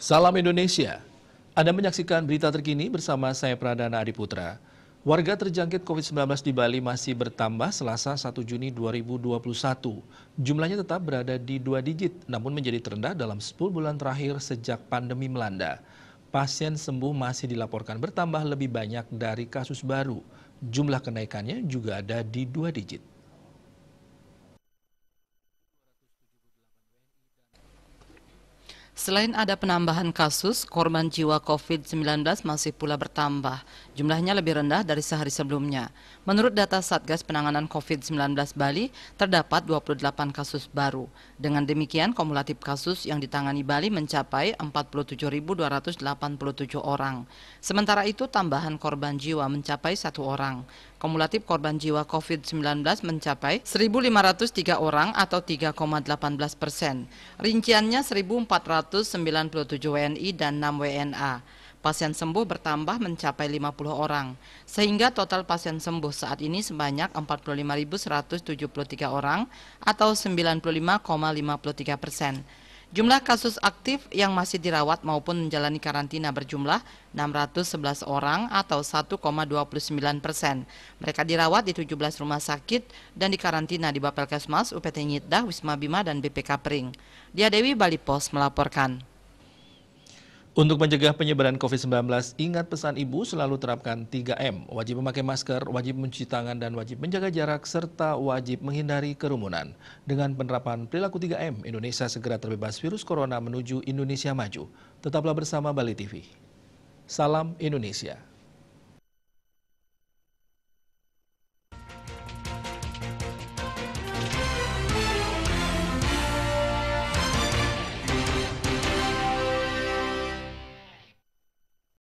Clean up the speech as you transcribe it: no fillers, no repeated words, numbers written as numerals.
Salam Indonesia. Anda menyaksikan berita terkini bersama saya Pradana Adiputra. Warga terjangkit COVID-19 di Bali masih bertambah Selasa 1 Juni 2021. Jumlahnya tetap berada di 2 digit, namun menjadi terendah dalam 10 bulan terakhir sejak pandemi melanda. Pasien sembuh masih dilaporkan bertambah lebih banyak dari kasus baru. Jumlah kenaikannya juga ada di 2 digit. Selain ada penambahan kasus, korban jiwa COVID-19 masih pula bertambah. Jumlahnya lebih rendah dari sehari sebelumnya. Menurut data Satgas Penanganan COVID-19 Bali, terdapat 28 kasus baru. Dengan demikian, kumulatif kasus yang ditangani Bali mencapai 47.287 orang. Sementara itu, tambahan korban jiwa mencapai 1 orang. Kumulatif korban jiwa COVID-19 mencapai 1.503 orang atau 3,18%. Rinciannya 1.497 WNI dan 6 WNA. Pasien sembuh bertambah mencapai 50 orang, sehingga total pasien sembuh saat ini sebanyak 45.173 orang atau 95,53%. Jumlah kasus aktif yang masih dirawat maupun menjalani karantina berjumlah 611 orang atau 1,29%. Mereka dirawat di 17 rumah sakit dan dikarantina di Bapelkesmas, UPT Nyitdah, Wisma Bima, dan BPK Pring. Dia Dewi, Bali Pos melaporkan. Untuk mencegah penyebaran COVID-19, ingat pesan ibu selalu terapkan 3M, wajib memakai masker, wajib mencuci tangan, dan wajib menjaga jarak, serta wajib menghindari kerumunan. Dengan penerapan perilaku 3M, Indonesia segera terbebas virus corona menuju Indonesia maju. Tetaplah bersama Bali TV. Salam Indonesia.